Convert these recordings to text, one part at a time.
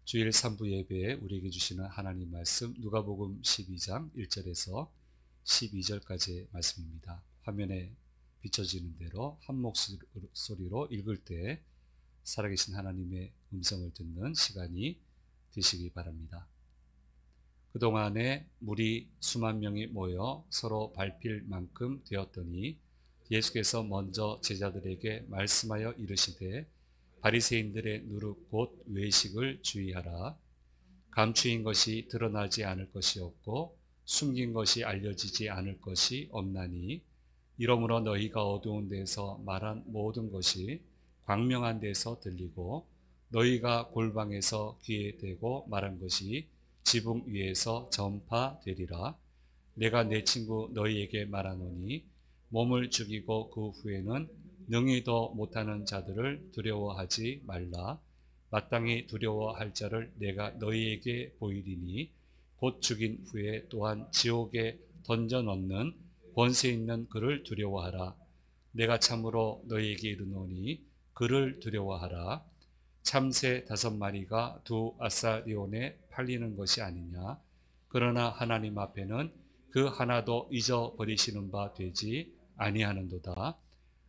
주일 3부 예배에 우리에게 주시는 하나님 말씀 누가복음 12장 1절에서 12절까지의 말씀입니다. 화면에 비춰지는 대로 한 목소리로 읽을 때 살아계신 하나님의 음성을 듣는 시간이 되시기 바랍니다. 그동안에 물이 수만 명이 모여 서로 밟힐 만큼 되었더니 예수께서 먼저 제자들에게 말씀하여 이르시되 바리새인들의 누룩 곧 외식을 주의하라. 감추인 것이 드러나지 않을 것이 없고 숨긴 것이 알려지지 않을 것이 없나니 이러므로 너희가 어두운 데서 말한 모든 것이 광명한 데서 들리고 너희가 골방에서 귀에 대고 말한 것이 지붕 위에서 전파되리라. 내가 내 친구 너희에게 말하노니 몸을 죽이고 그 후에는 능히도 못하는 자들을 두려워하지 말라. 마땅히 두려워할 자를 내가 너희에게 보이리니 곧 죽인 후에 또한 지옥에 던져 넣는 권세 있는 그를 두려워하라. 내가 참으로 너희에게 이르노니 그를 두려워하라. 참새 5마리가 2아사리온에 팔리는 것이 아니냐. 그러나 하나님 앞에는 그 하나도 잊어버리시는 바 되지 아니하는도다.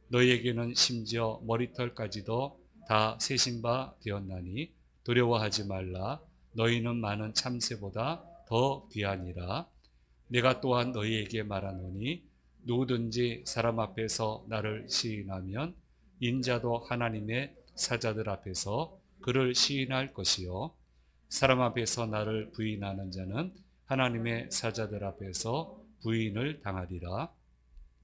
너희에게는 심지어 머리털까지도 다 세신 바 되었나니 두려워하지 말라. 너희는 많은 참새보다 더 귀하니라. 내가 또한 너희에게 말하노니 누구든지 사람 앞에서 나를 시인하면 인자도 하나님의 사자들 앞에서 그를 시인할 것이요 사람 앞에서 나를 부인하는 자는 하나님의 사자들 앞에서 부인을 당하리라.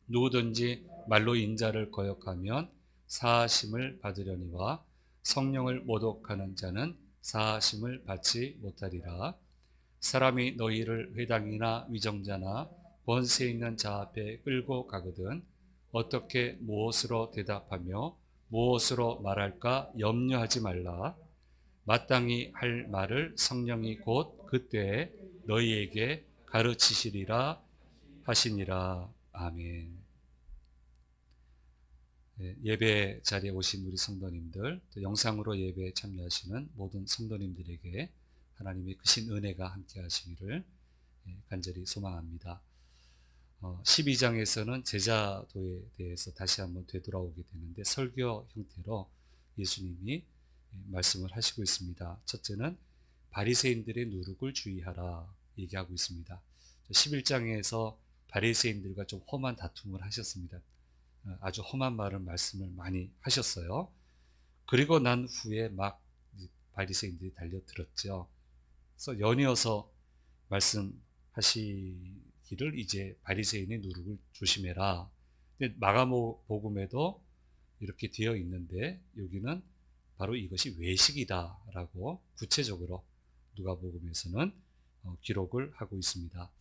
누구든지 말로 인자를 거역하면 사하심을 받으려니와 성령을 모독하는 자는 사하심을 받지 못하리라. 사람이 너희를 회당이나 위정자나 권세 있는 자 앞에 끌고 가거든 어떻게 무엇으로 대답하며 무엇으로 말할까 염려하지 말라. 마땅히 할 말을 성령이 곧 그때에 너희에게 가르치시리라 하시니라. 아멘. 예배 자리에 오신 우리 성도님들, 또 영상으로 예배에 참여하시는 모든 성도님들에게 하나님의 크신 은혜가 함께 하시기를 간절히 소망합니다. 12장에서는 제자도에 대해서 다시 한번 되돌아오게 되는데 설교 형태로 예수님이 말씀을 하시고 있습니다. 첫째는 바리새인들의 누룩을 주의하라 얘기하고 있습니다. 11장에서 바리새인들과 좀 험한 다툼을 하셨습니다. 아주 험한 말씀을 많이 하셨어요. 그리고 난 후에 막 바리새인들이 달려들었죠. 그래서 연이어서 말씀하시기를 이제 바리새인의 누룩을 조심해라. 근데 마가복음에도 이렇게 되어 있는데 여기는 바로 이것이 외식이다라고 구체적으로 누가복음에서는 기록을 하고 있습니다.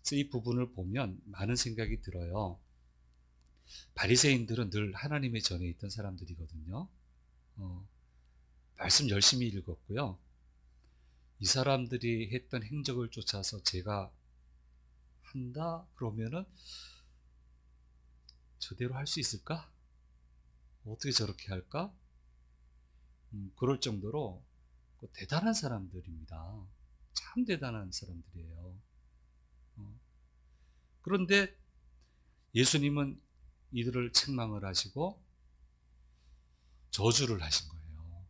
그래서 이 부분을 보면 많은 생각이 들어요. 바리새인들은 늘 하나님의 전에 있던 사람들이거든요. 말씀 열심히 읽었고요. 이 사람들이 했던 행적을 쫓아서 제가 한다 그러면은 저대로 할 수 있을까? 어떻게 저렇게 할까? 그럴 정도로 대단한 사람들입니다. 참 대단한 사람들이에요. 그런데 예수님은 이들을 책망을 하시고 저주를 하신 거예요.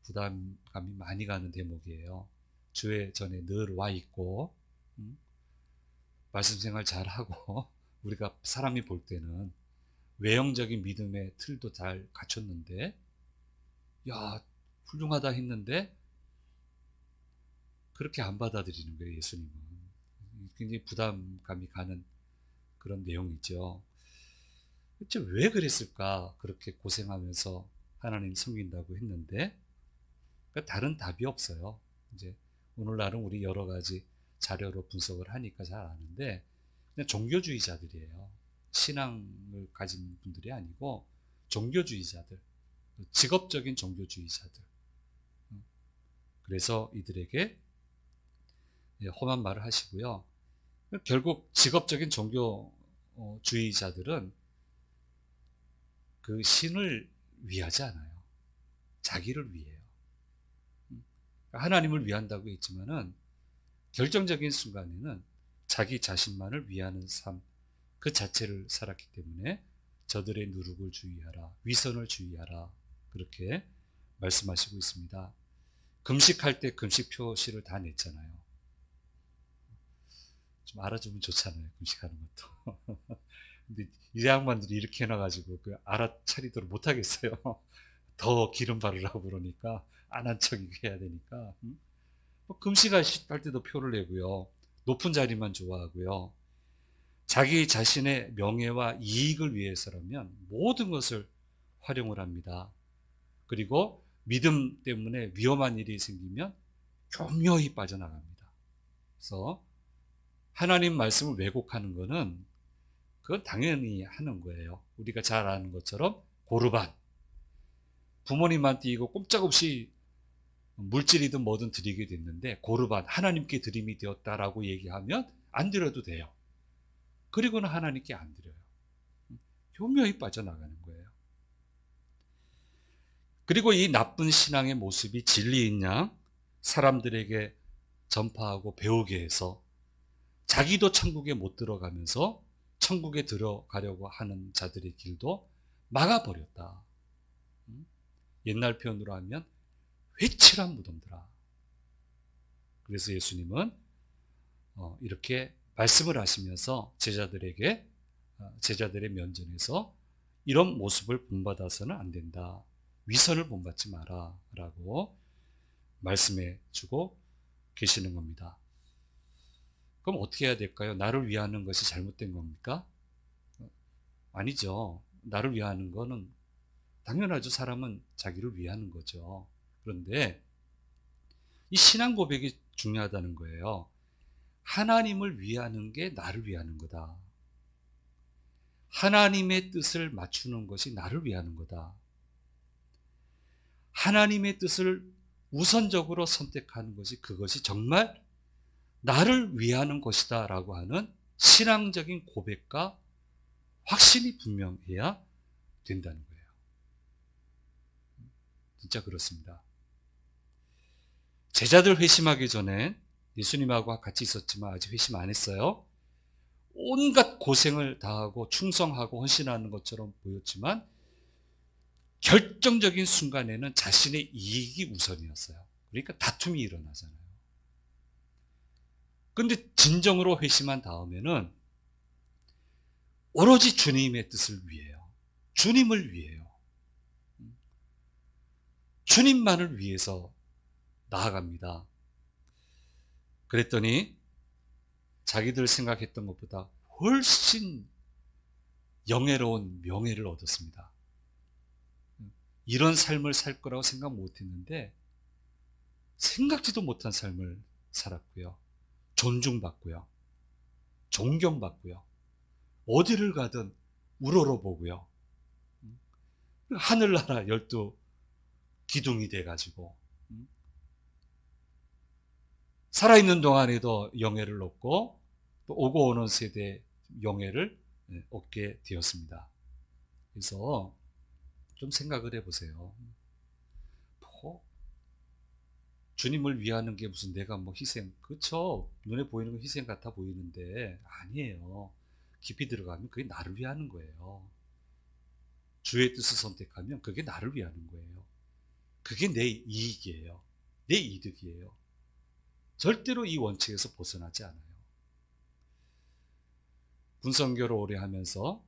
부담감이 많이 가는 대목이에요. 주의 전에 늘 와 있고 말씀 생활 잘하고 우리가 사람이 볼 때는 외형적인 믿음의 틀도 잘 갖췄는데 야 훌륭하다 했는데 그렇게 안 받아들이는 거예요. 예수님은 굉장히 부담감이 가는 그런 내용이죠. 대체 왜 그랬을까? 그렇게 고생하면서 하나님 섬긴다고 했는데 그러니까 다른 답이 없어요. 이제 오늘날은 우리 여러 가지 자료로 분석을 하니까 잘 아는데 그냥 종교주의자들이에요. 신앙을 가진 분들이 아니고 종교주의자들, 직업적인 종교주의자들. 그래서 이들에게 험한 말을 하시고요. 결국 직업적인 종교주의자들은 그 신을 위하지 않아요. 자기를 위해요. 하나님을 위한다고 했지만은 결정적인 순간에는 자기 자신만을 위하는 삶 그 자체를 살았기 때문에 저들의 누룩을 주의하라, 위선을 주의하라 그렇게 말씀하시고 있습니다. 금식할 때 금식 표시를 다 냈잖아요. 좀 알아주면 좋잖아요, 금식하는 것도. 근데 이 양반들이 이렇게 해놔가지고 그 알아차리도록 못하겠어요. 더 기름 바르라고 그러니까 안 한 척 해야 되니까. 금식할 때도 표를 내고요. 높은 자리만 좋아하고요. 자기 자신의 명예와 이익을 위해서라면 모든 것을 활용을 합니다. 그리고 믿음 때문에 위험한 일이 생기면 교묘히 빠져나갑니다. 그래서 하나님 말씀을 왜곡하는 것은 그건 당연히 하는 거예요. 우리가 잘 아는 것처럼 고르반. 부모님한테 이거 꼼짝없이 물질이든 뭐든 드리게 됐는데 고르반 하나님께 드림이 되었다라고 얘기하면 안 드려도 돼요. 그리고는 하나님께 안 드려요. 교묘히 빠져나가는 거예요. 그리고 이 나쁜 신앙의 모습이 진리인 양 사람들에게 전파하고 배우게 해서 자기도 천국에 못 들어가면서 천국에 들어가려고 하는 자들의 길도 막아버렸다. 옛날 표현으로 하면 회칠한 무덤들아. 그래서 예수님은 이렇게 말씀을 하시면서 제자들의 면전에서 이런 모습을 본받아서는 안 된다. 위선을 본받지 마라 라고 말씀해 주고 계시는 겁니다. 그럼 어떻게 해야 될까요? 나를 위하는 것이 잘못된 겁니까? 아니죠. 나를 위하는 거는 당연하죠. 사람은 자기를 위하는 거죠. 그런데 이 신앙 고백이 중요하다는 거예요. 하나님을 위하는 게 나를 위하는 거다. 하나님의 뜻을 맞추는 것이 나를 위하는 거다. 하나님의 뜻을 우선적으로 선택하는 것이 그것이 정말 나를 위하는 것이다 라고 하는 신앙적인 고백과 확신이 분명해야 된다는 거예요. 진짜 그렇습니다. 제자들 회심하기 전에 예수님하고 같이 있었지만 아직 회심 안 했어요. 온갖 고생을 다하고 충성하고 헌신하는 것처럼 보였지만 결정적인 순간에는 자신의 이익이 우선이었어요. 그러니까 다툼이 일어나잖아요. 그런데 진정으로 회심한 다음에는 오로지 주님의 뜻을 위해요. 주님을 위해요. 주님만을 위해서 나아갑니다. 그랬더니 자기들 생각했던 것보다 훨씬 영예로운 명예를 얻었습니다. 이런 삶을 살 거라고 생각 못했는데 생각지도 못한 삶을 살았고요. 존중받고요. 존경받고요. 어디를 가든 우러러보고요. 하늘나라 12 기둥이 돼가지고 살아있는 동안에도 영예를 얻고 또 오고 오는 세대의 영예를 얻게 되었습니다. 그래서 좀 생각을 해보세요. 주님을 위하는 게 무슨 내가 뭐 희생, 그렇죠. 눈에 보이는 건 희생 같아 보이는데 아니에요. 깊이 들어가면 그게 나를 위하는 거예요. 주의 뜻을 선택하면 그게 나를 위하는 거예요. 그게 내 이익이에요. 내 이득이에요. 절대로 이 원칙에서 벗어나지 않아요. 군선교를 오래 하면서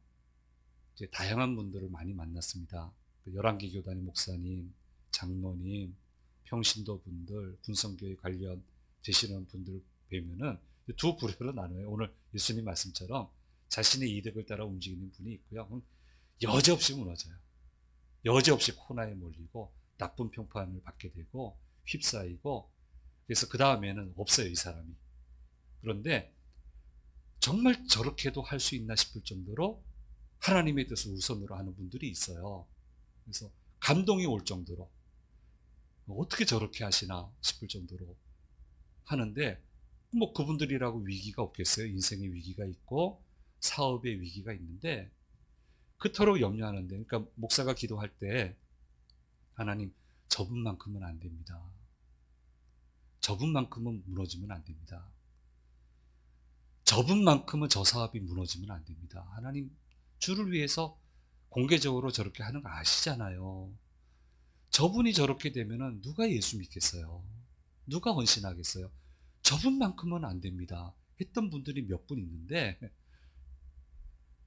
이제 다양한 분들을 많이 만났습니다. 열왕기 교단의 목사님, 장로님, 평신도 분들, 군선교에 관련 되시는 분들 뵈면은 두 부류로 나눠요. 오늘 예수님 말씀처럼 자신의 이득을 따라 움직이는 분이 있고요. 여지없이 무너져요. 여지없이 코너에 몰리고 나쁜 평판을 받게 되고 휩싸이고 그래서 그 다음에는 없어요, 이 사람이. 그런데 정말 저렇게도 할 수 있나 싶을 정도로 하나님의 뜻을 우선으로 하는 분들이 있어요. 그래서 감동이 올 정도로 어떻게 저렇게 하시나 싶을 정도로 하는데 뭐 그분들이라고 위기가 없겠어요. 인생의 위기가 있고 사업의 위기가 있는데 그토록 염려하는데 그러니까 목사가 기도할 때 하나님 저분만큼은 안 됩니다. 저분만큼은 무너지면 안 됩니다. 저분만큼은 저 사업이 무너지면 안 됩니다. 하나님 주를 위해서 공개적으로 저렇게 하는 거 아시잖아요. 저분이 저렇게 되면은 누가 예수 믿겠어요? 누가 헌신하겠어요? 저분만큼은 안 됩니다. 했던 분들이 몇 분 있는데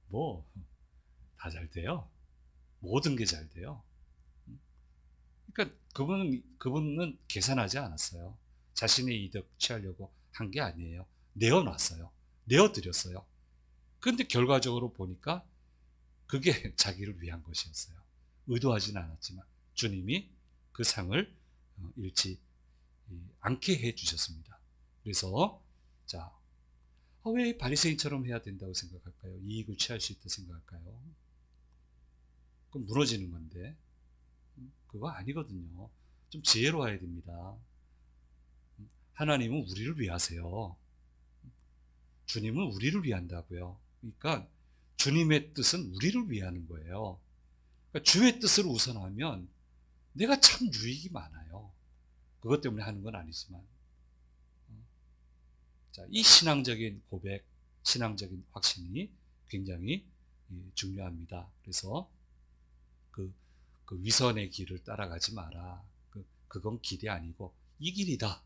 뭐 다 잘 돼요. 모든 게 잘 돼요. 그러니까 그분은 계산하지 않았어요. 자신의 이득 취하려고 한 게 아니에요. 내어놨어요. 내어드렸어요. 그런데 결과적으로 보니까 그게 자기를 위한 것이었어요. 의도하진 않았지만 주님이 그 상을 잃지 않게 해주셨습니다. 그래서 자, 왜 바리새인처럼 해야 된다고 생각할까요? 이익을 취할 수 있다고 생각할까요? 그럼 무너지는 건데 그거 아니거든요. 좀 지혜로워야 됩니다. 하나님은 우리를 위하세요. 주님은 우리를 위한다고요. 그러니까 주님의 뜻은 우리를 위하는 거예요. 그러니까 주의 뜻을 우선하면 내가 참 유익이 많아요. 그것 때문에 하는 건 아니지만. 자, 이 신앙적인 고백, 신앙적인 확신이 굉장히 중요합니다. 그래서 그 위선의 길을 따라가지 마라. 그건 길이 아니고 이 길이다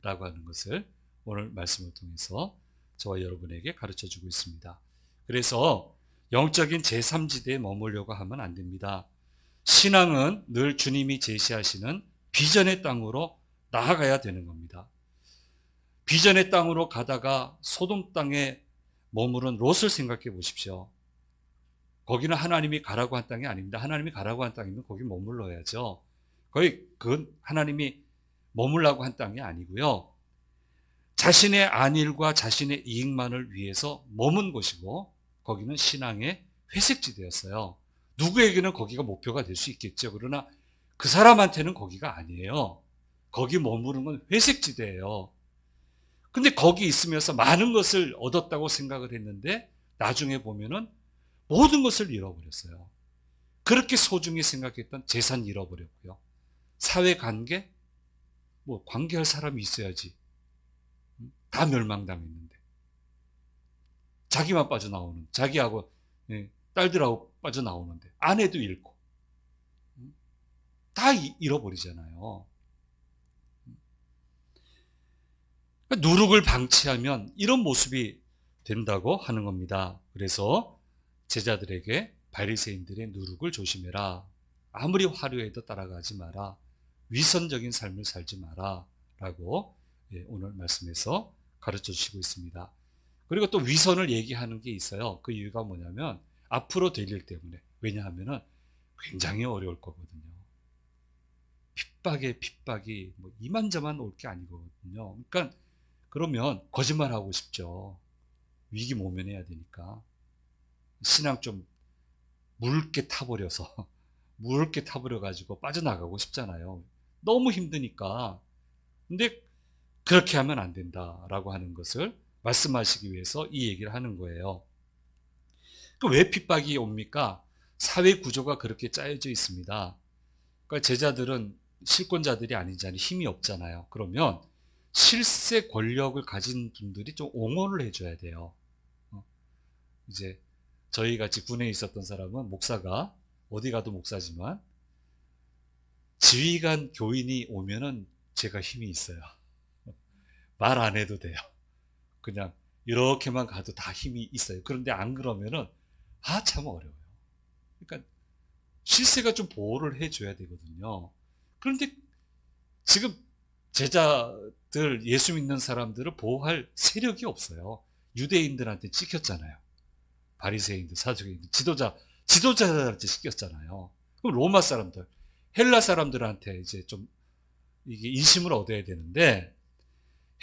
라고 하는 것을 오늘 말씀을 통해서 저와 여러분에게 가르쳐 주고 있습니다. 그래서 영적인 제3지대에 머물려고 하면 안 됩니다. 신앙은 늘 주님이 제시하시는 비전의 땅으로 나아가야 되는 겁니다. 비전의 땅으로 가다가 소돔 땅에 머무른 롯을 생각해 보십시오. 거기는 하나님이 가라고 한 땅이 아닙니다. 하나님이 가라고 한 땅이면 거기 머물러야죠. 거의 그건 하나님이 머물라고 한 땅이 아니고요. 자신의 안일과 자신의 이익만을 위해서 머문 곳이고 거기는 신앙의 회색지대였어요. 누구에게는 거기가 목표가 될 수 있겠죠. 그러나 그 사람한테는 거기가 아니에요. 거기 머무는 건 회색지대예요. 근데 거기 있으면서 많은 것을 얻었다고 생각을 했는데 나중에 보면은 모든 것을 잃어버렸어요. 그렇게 소중히 생각했던 재산 잃어버렸고요. 사회관계? 뭐 관계할 사람이 있어야지. 다 멸망당했는데. 자기만 빠져나오는, 자기하고 딸들하고 빠져나오는데 아내도 잃고 다 잃어버리잖아요. 누룩을 방치하면 이런 모습이 된다고 하는 겁니다. 그래서 제자들에게 바리새인들의 누룩을 조심해라. 아무리 화려해도 따라가지 마라. 위선적인 삶을 살지 마라. 라고 오늘 말씀에서 가르쳐 주시고 있습니다. 그리고 또 위선을 얘기하는 게 있어요. 그 이유가 뭐냐면 앞으로 될 일 때문에. 왜냐하면 굉장히 어려울 거거든요. 핍박이 뭐 이만저만 올 게 아니거든요. 그러니까 그러면 거짓말하고 싶죠. 위기 모면해야 되니까. 신앙 좀 묽게 타버려가지고 빠져나가고 싶잖아요. 너무 힘드니까. 근데 그렇게 하면 안 된다라고 하는 것을 말씀하시기 위해서 이 얘기를 하는 거예요. 왜 핍박이 옵니까? 사회 구조가 그렇게 짜여져 있습니다. 그러니까 제자들은 실권자들이 아니잖아요. 힘이 없잖아요. 그러면 실세 권력을 가진 분들이 좀 옹호를 해줘야 돼요. 이제 저희 같이 군에 있었던 사람은 목사가 어디 가도 목사지만 지휘관 교인이 오면은 제가 힘이 있어요. 말 안 해도 돼요. 그냥 이렇게만 가도 다 힘이 있어요. 그런데 안 그러면은 참 어려워요. 그러니까 실세가 좀 보호를 해줘야 되거든요. 그런데 지금 제자들, 예수 믿는 사람들을 보호할 세력이 없어요. 유대인들한테 찍혔잖아요. 바리새인들, 사두개인들, 지도자들한테 찍혔잖아요. 그럼 로마 사람들, 헬라 사람들한테 이제 좀 이게 인심을 얻어야 되는데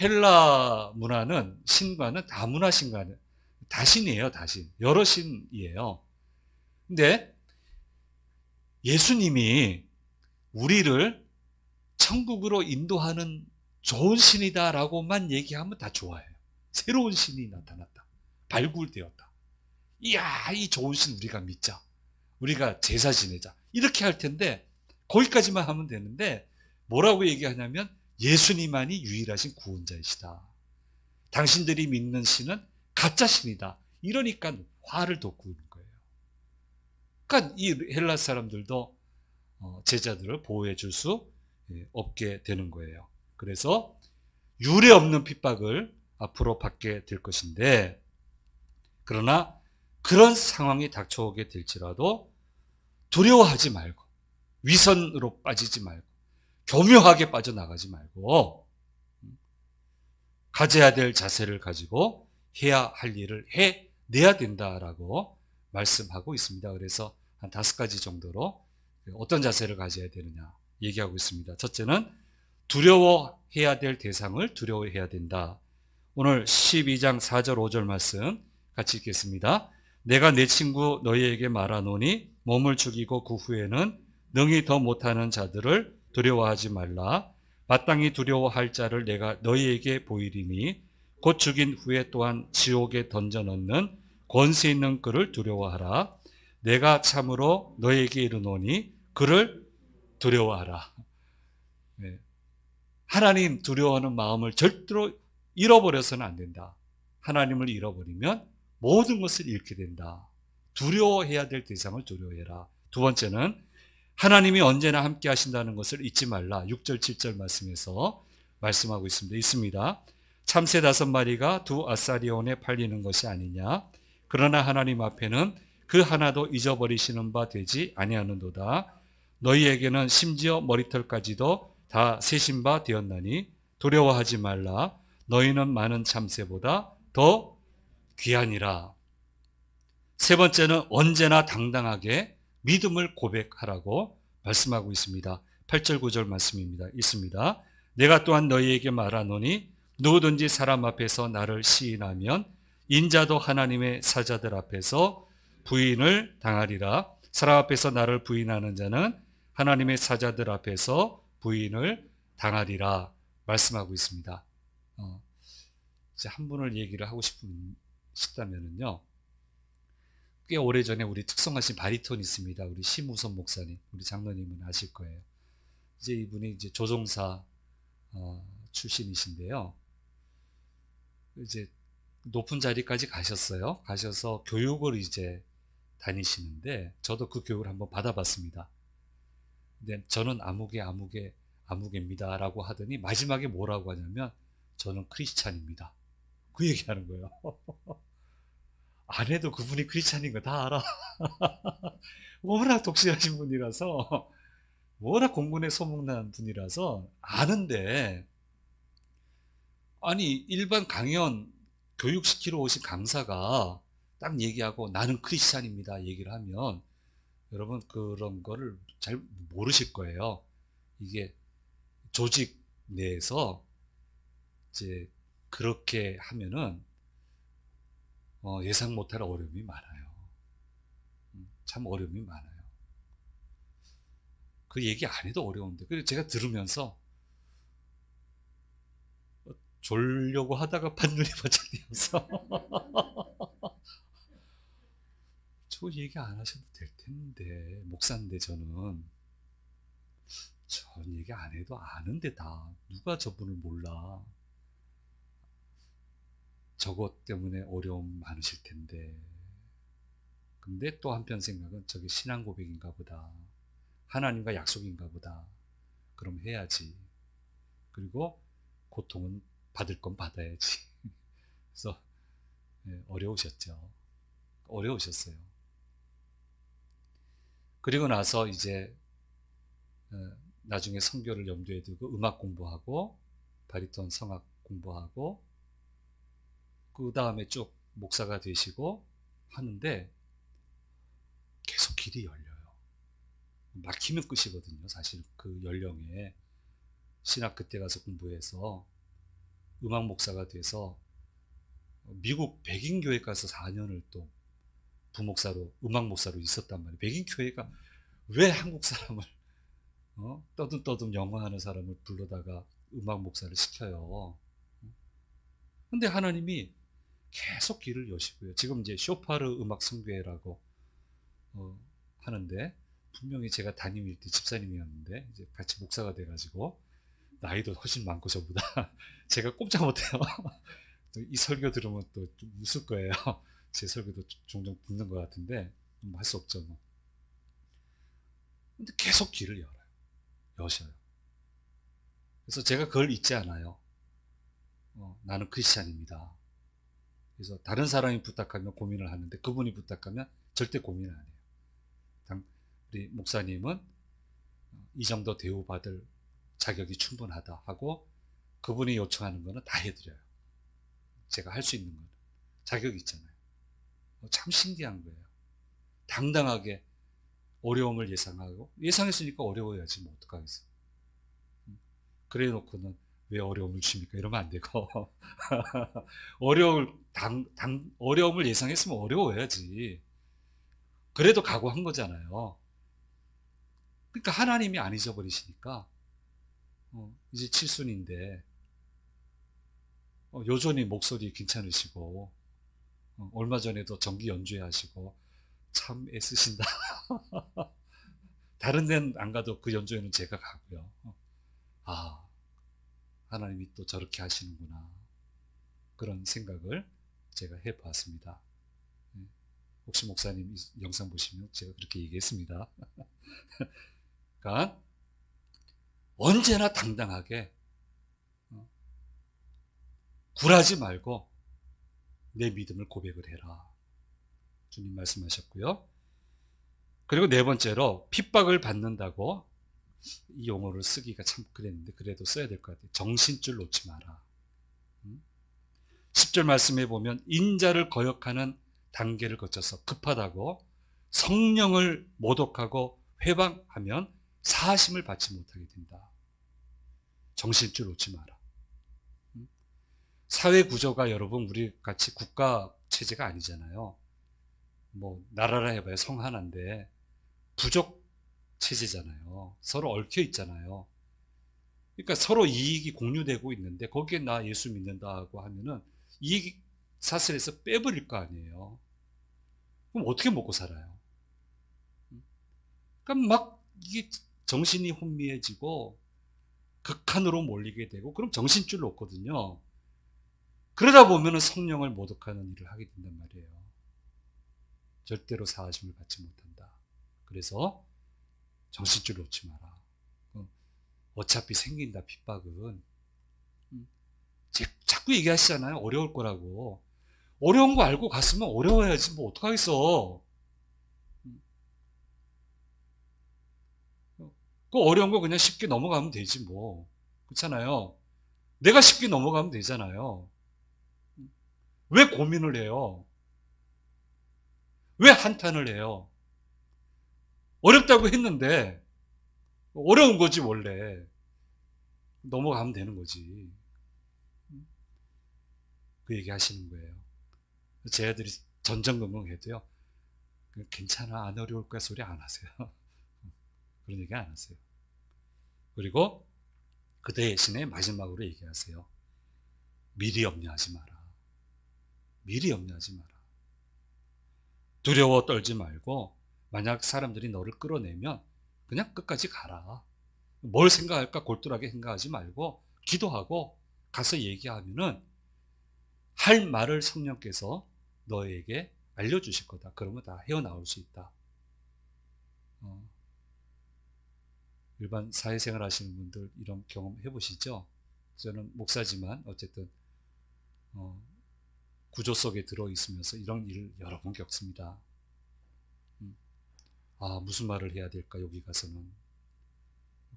헬라 문화는 신과는 다문화 신과는 다신이에요, 다신. 여러 신이에요. 근데 예수님이 우리를 천국으로 인도하는 좋은 신이다라고만 얘기하면 다 좋아해요. 새로운 신이 나타났다. 발굴되었다. 이야, 이 좋은 신 우리가 믿자. 우리가 제사 지내자. 이렇게 할 텐데 거기까지만 하면 되는데 뭐라고 얘기하냐면 예수님만이 유일하신 구원자이시다. 당신들이 믿는 신은 가짜 신이다. 이러니까 화를 돋구는 거예요. 그러니까 이 헬라 사람들도 제자들을 보호해 줄 수 없게 되는 거예요. 그래서 유례 없는 핍박을 앞으로 받게 될 것인데, 그러나 그런 상황이 닥쳐오게 될지라도 두려워하지 말고, 위선으로 빠지지 말고, 교묘하게 빠져나가지 말고, 가져야 될 자세를 가지고 해야 할 일을 해내야 된다라고 말씀하고 있습니다. 그래서 한 5가지 정도로 어떤 자세를 가져야 되느냐 얘기하고 있습니다. 첫째는 두려워해야 될 대상을 두려워해야 된다. 오늘 12장 4절 5절 말씀 같이 읽겠습니다. 내가 내 친구 너희에게 말하노니 몸을 죽이고 그 후에는 능히 더 못하는 자들을 두려워하지 말라. 마땅히 두려워할 자를 내가 너희에게 보이리니 곧 죽인 후에 또한 지옥에 던져 넣는 권세 있는 그를 두려워하라. 내가 참으로 너희에게 이르노니 그를 두려워하라. 네. 하나님 두려워하는 마음을 절대로 잃어버려서는 안 된다. 하나님을 잃어버리면 모든 것을 잃게 된다. 두려워해야 될 대상을 두려워해라. 두 번째는 하나님이 언제나 함께 하신다는 것을 잊지 말라. 6절 7절 말씀에서 말씀하고 있습니다. 참새 5마리가 두 아사리온에 팔리는 것이 아니냐. 그러나 하나님 앞에는 그 하나도 잊어버리시는 바 되지 아니하는도다. 너희에게는 심지어 머리털까지도 다 세신 바 되었나니 두려워하지 말라. 너희는 많은 참새보다 더 귀하니라. 세 번째는 언제나 당당하게 믿음을 고백하라고 말씀하고 있습니다. 8절 9절 말씀입니다. 있습니다. 내가 또한 너희에게 말하노니 누구든지 사람 앞에서 나를 시인하면 인자도 하나님의 사자들 앞에서 부인을 당하리라. 사람 앞에서 나를 부인하는 자는 하나님의 사자들 앞에서 부인을 당하리라 말씀하고 있습니다. 이제 한 분을 얘기를 하고 싶다면은요. 꽤 오래전에 우리 특성하신 바리톤이 있습니다. 우리 심우선 목사님, 우리 장로님은 아실 거예요. 이제 이분이 이제 조종사 출신이신데요. 이제 높은 자리까지 가셨어요. 가셔서 교육을 이제 다니시는데 저도 그 교육을 한번 받아봤습니다. 근데 저는 아무개입니다라고 하더니 마지막에 뭐라고 하냐면 저는 크리스찬입니다. 그 얘기하는 거예요. 안 해도 그분이 크리스찬인 거 다 알아. 워낙 독실하신 분이라서, 워낙 공군에 소문난 분이라서 아는데, 아니 일반 강연 교육시키러 오신 강사가 딱 얘기하고 나는 크리스찬입니다 얘기를 하면 여러분 그런 거를 잘 모르실 거예요. 이게 조직 내에서 이제 그렇게 하면은 예상 못할 어려움이 많아요. 참 어려움이 많아요. 그 얘기 안 해도 어려운데. 그래서 제가 들으면서 졸려고 하다가 반눈이 번쩍 뜨면서 저 얘기 안 하셔도 될 텐데, 목사인데 전 얘기 안 해도 아는데 다 누가 저분을 몰라. 저것 때문에 어려움 많으실 텐데. 근데 또 한편 생각은 저게 신앙 고백인가 보다. 하나님과 약속인가 보다. 그럼 해야지. 그리고 고통은 받을 건 받아야지. 그래서 어려우셨죠. 어려우셨어요. 그리고 나서 이제 나중에 선교를 염두에 두고 음악 공부하고 바리톤 성악 공부하고 그 다음에 쭉 목사가 되시고 하는데 계속 길이 열려요. 막히면 끝이거든요. 사실 그 연령에 신학 그때 가서 공부해서 음악 목사가 돼서 미국 백인 교회 가서 4년을 또 부목사로 음악 목사로 있었단 말이에요. 백인 교회가 왜 한국 사람을 떠듬떠듬 영어하는 사람을 불러다가 음악 목사를 시켜요. 근데 하나님이 계속 길을 여시고요. 지금 이제 쇼파르 음악 성교회라고 하는데 분명히 제가 담임일 때 집사님이었는데 이제 같이 목사가 돼가지고 나이도 훨씬 많고 저보다 제가 꼼짝 못해요. 이 설교 들으면 또 좀 웃을 거예요. 제 설교도 종종 듣는 것 같은데 할 수 없죠. 뭐. 근데 계속 길을 여셔요. 그래서 제가 그걸 잊지 않아요. 나는 크리스찬입니다. 그래서 다른 사람이 부탁하면 고민을 하는데 그분이 부탁하면 절대 고민을 안 해요. 우리 목사님은 이 정도 대우받을 자격이 충분하다 하고 그분이 요청하는 거는 다 해드려요. 제가 할 수 있는 거는. 자격이 있잖아요. 참 신기한 거예요. 당당하게 어려움을 예상하고 예상했으니까 어려워야지 뭐 어떡하겠어. 그래 놓고는 왜 어려움을 주십니까? 이러면 안 되고 어려움을 예상했으면 어려워야지. 그래도 각오한 거잖아요. 그러니까 하나님이 안 잊어버리시니까 이제 칠순인데 여전히 목소리 괜찮으시고 얼마 전에도 정기 연주회 하시고 참 애쓰신다. 다른 데는 안 가도 그 연주회는 제가 가고요. 아, 하나님이 또 저렇게 하시는구나. 그런 생각을 제가 해보았습니다. 혹시 목사님 영상 보시면 제가 그렇게 얘기했습니다. 그러니까 언제나 당당하게 굴하지 말고 내 믿음을 고백을 해라. 주님 말씀하셨고요. 그리고 네 번째로 핍박을 받는다고 이 용어를 쓰기가 참 그랬는데 그래도 써야 될 것 같아요. 정신줄 놓지 마라. 10절 말씀에 보면 인자를 거역하는 단계를 거쳐서 급하다고 성령을 모독하고 회방하면 사하심을 받지 못하게 된다. 정신줄 놓지 마라. 사회 구조가 여러분 우리 같이 국가 체제가 아니잖아요. 뭐 나라라 해봐야 성 하나인데 부족 체제잖아요. 서로 얽혀 있잖아요. 그러니까 서로 이익이 공유되고 있는데 거기에 나 예수 믿는다고 하면은 이익이 사슬에서 빼버릴 거 아니에요. 그럼 어떻게 먹고 살아요? 그러니까 막 이게 정신이 혼미해지고 극한으로 몰리게 되고 그럼 정신줄 놓거든요. 그러다 보면은 성령을 모독하는 일을 하게 된단 말이에요. 절대로 사하심을 받지 못한다. 그래서 정신줄 놓지 마라. 어차피 생긴다 핍박은. 자꾸 얘기하시잖아요. 어려울 거라고. 어려운 거 알고 갔으면 어려워야지 뭐 어떡하겠어. 그 어려운 거 그냥 쉽게 넘어가면 되지 뭐. 그렇잖아요. 내가 쉽게 넘어가면 되잖아요. 왜 고민을 해요? 왜 한탄을 해요? 어렵다고 했는데 어려운 거지 원래. 넘어가면 되는 거지. 그 얘기 하시는 거예요. 제 아들이 전전긍긍해도요. 괜찮아 안 어려울 거야 소리 안 하세요. 그런 얘기 안 하세요. 그리고 그 대신에 마지막으로 얘기하세요. 미리 염려하지 마라. 미리 염려하지 마라. 두려워 떨지 말고 만약 사람들이 너를 끌어내면 그냥 끝까지 가라. 뭘 생각할까 골똘하게 생각하지 말고 기도하고 가서 얘기하면은 할 말을 성령께서 너에게 알려주실 거다. 그러면 다 헤어나올 수 있다. 일반 사회생활 하시는 분들 이런 경험 해보시죠? 저는 목사지만 어쨌든 구조 속에 들어있으면서 이런 일을 여러 번 겪습니다. 무슨 말을 해야 될까 여기 가서는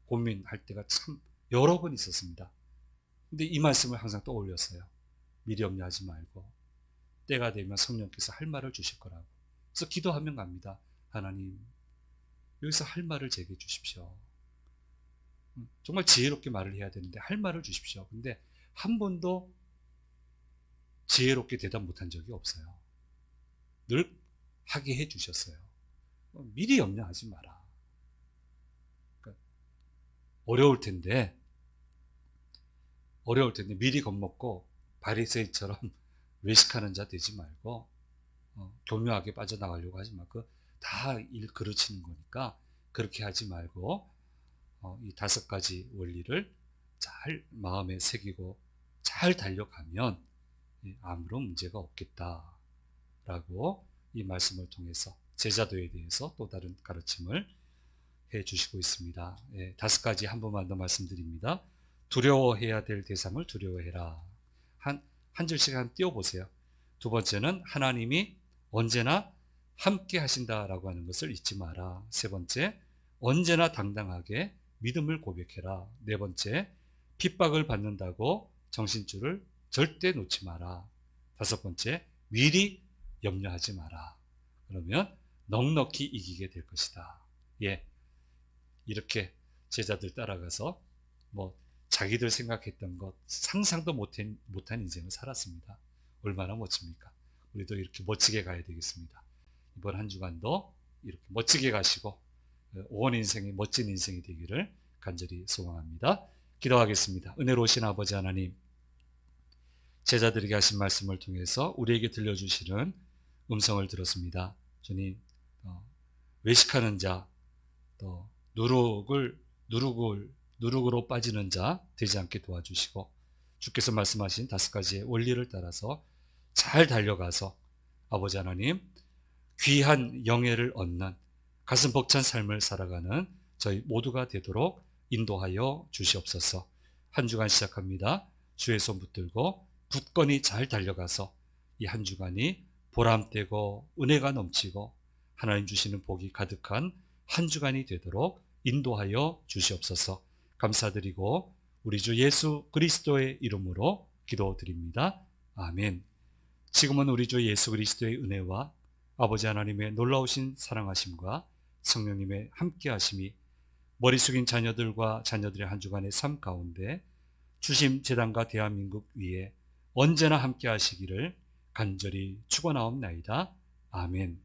고민할 때가 참 여러 번 있었습니다. 근데 이 말씀을 항상 떠올렸어요. 미리 염려하지 말고 때가 되면 성령께서 할 말을 주실 거라고. 그래서 기도하면 갑니다. 하나님 여기서 할 말을 제게 주십시오. 정말 지혜롭게 말을 해야 되는데 할 말을 주십시오. 근데 한 번도 지혜롭게 대답 못한 적이 없어요. 늘 하게 해 주셨어요. 미리 염려하지 마라. 그러니까 어려울 텐데 미리 겁먹고 바리새인처럼 외식하는 자 되지 말고 교묘하게 빠져나가려고 하지 말고 다 일 그르치는 거니까 그렇게 하지 말고 이 5가지 원리를 잘 마음에 새기고 잘 달려가면 아무런 문제가 없겠다라고 이 말씀을 통해서 제자도에 대해서 또 다른 가르침을 해 주시고 있습니다. 5가지 한 번만 더 말씀드립니다. 두려워해야 될 대상을 두려워해라. 한 줄씩 한 띄워보세요. 두 번째는 하나님이 언제나 함께 하신다라고 하는 것을 잊지 마라. 세 번째, 언제나 당당하게 믿음을 고백해라. 네 번째, 핍박을 받는다고 정신줄을 절대 놓지 마라. 다섯 번째, 미리 염려하지 마라. 그러면 넉넉히 이기게 될 것이다. 이렇게 제자들 따라가서 자기들 생각했던 것 상상도 못한 인생을 살았습니다. 얼마나 멋집니까? 우리도 이렇게 멋지게 가야 되겠습니다. 이번 한 주간도 이렇게 멋지게 가시고 온 인생이 멋진 인생이 되기를 간절히 소망합니다. 기도하겠습니다. 은혜로우신 아버지 하나님, 제자들에게 하신 말씀을 통해서 우리에게 들려주시는 음성을 들었습니다. 주님, 외식하는 자, 또 누룩으로 빠지는 자 되지 않게 도와주시고, 주께서 말씀하신 5가지의 원리를 따라서 잘 달려가서 아버지 하나님, 귀한 영예를 얻는 가슴 벅찬 삶을 살아가는 저희 모두가 되도록 인도하여 주시옵소서. 한 주간 시작합니다. 주의 손 붙들고 굳건히 잘 달려가서 이 한 주간이 보람되고 은혜가 넘치고 하나님 주시는 복이 가득한 한 주간이 되도록 인도하여 주시옵소서. 감사드리고 우리 주 예수 그리스도의 이름으로 기도드립니다. 아멘. 지금은 우리 주 예수 그리스도의 은혜와 아버지 하나님의 놀라우신 사랑하심과 성령님의 함께하심이 머리 숙인 자녀들과 자녀들의 한 주간의 삶 가운데 주심 재단과 대한민국 위에 언제나 함께하시기를 간절히 축원하옵나이다. 아멘.